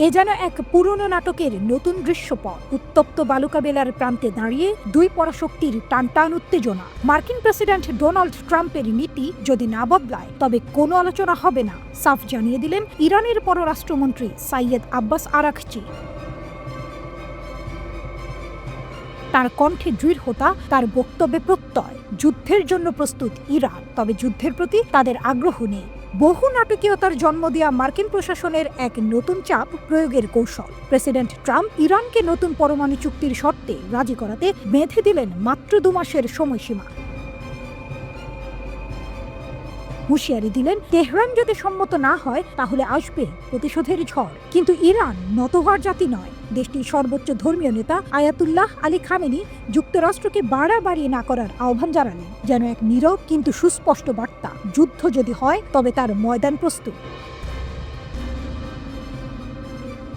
এ যেন এক পুরনো নাটকের নতুন দৃশ্যপট। উত্তপ্ত বালুকা বেলার প্রান্তে দাঁড়িয়ে দুই পরাশক্তির টানটান উত্তেজনা। মার্কিন প্রেসিডেন্ট ডোনাল্ড ট্রাম্পের নীতি যদি না বদলায় তবে কোনো আলোচনা হবে না, সাফ জানিয়ে দিলেন ইরানের পররাষ্ট্রমন্ত্রী সাইয়েদ আব্বাস আরাঘচি। তার কণ্ঠে দৃঢ়তা, তার বক্তব্যে প্রত্যয়। যুদ্ধের জন্য প্রস্তুত ইরান, তবে যুদ্ধের প্রতি তাদের আগ্রহ নেই। বহু নাটকীয়তার জন্ম দেওয়া মার্কিন প্রশাসনের এক নতুন চাপ প্রয়োগের কৌশল। প্রেসিডেন্ট ট্রাম্প ইরানকে নতুন পরমাণু চুক্তির শর্তে রাজি করাতে বেঁধে দিলেন মাত্র 2 মাসের সময়সীমা। হুঁশিয়ারি দিলেন, তেহরান যদি সম্মত না হয় তাহলে আসবে প্রতিশোধের ঝড়। কিন্তু ইরান নত হওয়ার জাতি নয়। দেশটির সর্বোচ্চ ধর্মীয় নেতা আয়াতুল্লাহ আলী খামেনি যুক্তরাষ্ট্রকে বাড়াবাড়ি না করার আহ্বান জানালেন, যেন এক নীরব কিন্তু সুস্পষ্ট বার্তা। যুদ্ধ যদি হয় তবে তার ময়দান প্রস্তুত।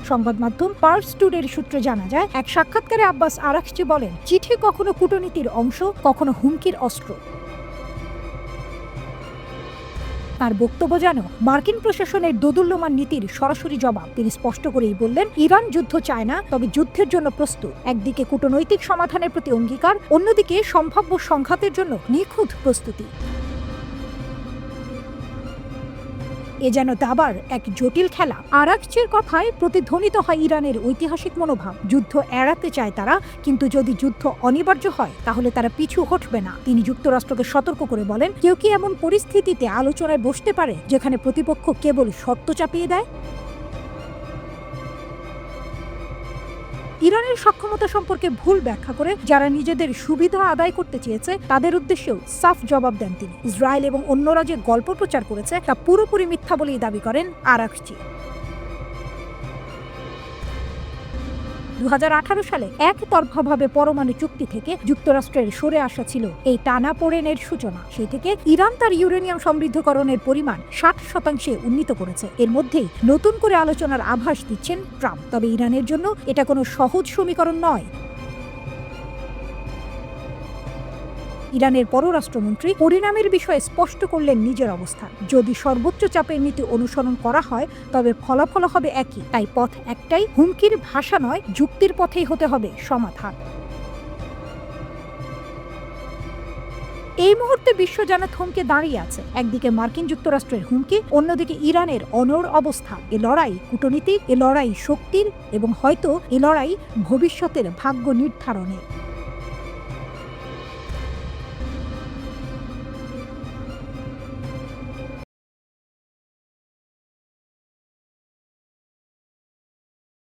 সংবাদ মাধ্যম পার্স টুডের সূত্রে জানা যায়, এক সাক্ষাৎকারে আব্বাস আরাঘচি বলেন, চিঠি কখনো কূটনীতির অংশ, কখনো হুমকির অস্ত্র। তার বক্তব্য যেন মার্কিন প্রশাসনের দোদুল্যমান নীতির সরাসরি জবাব। তিনি স্পষ্ট করেই বললেন, ইরান যুদ্ধ চায় না, তবে যুদ্ধের জন্য প্রস্তুত। একদিকে কূটনৈতিক সমাধানের প্রতি অঙ্গীকার, অন্যদিকে সম্ভাব্য সংঘাতের জন্য নিখুঁত প্রস্তুতি। এ যেন দাবার এক জটিল খেলা। আরাঘচির কথায় প্রতিধ্বনিত হয় ইরানের ঐতিহাসিক মনোভাব। যুদ্ধ এড়াতে চায় তারা, কিন্তু যদি যুদ্ধ অনিবার্য হয় তাহলে তারা পিছু হটবে না। তিনি যুক্তরাষ্ট্রকে সতর্ক করে বলেন, কেউ কি এমন পরিস্থিতিতে আলোচনায় বসতে পারে যেখানে প্রতিপক্ষ কেবল শর্ত চাপিয়ে দেয়? ইরানের সক্ষমতা সম্পর্কে ভুল ব্যাখ্যা করে যারা নিজেদের সুবিধা আদায় করতে চেয়েছে তাদের উদ্দেশ্যেও সাফ জবাব দেন তিনি। ইসরায়েল এবং অন্যরা যে গল্প প্রচার করেছে তা পুরোপুরি মিথ্যা বলেই দাবি করেন আরাঘচি। 2018 সালে একতরফাভাবে পরমাণু চুক্তি থেকে যুক্তরাষ্ট্রের সরে আসা ছিল এই টানাপোড়েনের সূচনা। সেই থেকে ইরান তার ইউরেনিয়াম সমৃদ্ধকরণের পরিমাণ 60% উন্নীত করেছে। এর মধ্যেই নতুন করে আলোচনার আভাস দিচ্ছেন ট্রাম্প। তবে ইরানের জন্য এটা কোনো সহজ সমীকরণ নয়। ইরানের পররাষ্ট্রমন্ত্রী পরিণামের বিষয়ে স্পষ্ট করলেন নিজের অবস্থান। যদি সর্বোচ্চ চাপের নীতি অনুসরণ করা হয় তবে ফলাফল হবে একই। তাই পথ একটাই, হুমকির ভাষা নয়, যুক্তির পথেই হতে হবে সমাধান। এই মুহূর্তে বিশ্ব যেন থমকে দাঁড়িয়ে আছে। একদিকে মার্কিন যুক্তরাষ্ট্রের হুমকি, অন্যদিকে ইরানের অনড় অবস্থান। এ লড়াই কূটনীতির, এ লড়াই শক্তির, এবং হয়তো এ লড়াই ভবিষ্যতের ভাগ্য নির্ধারণের।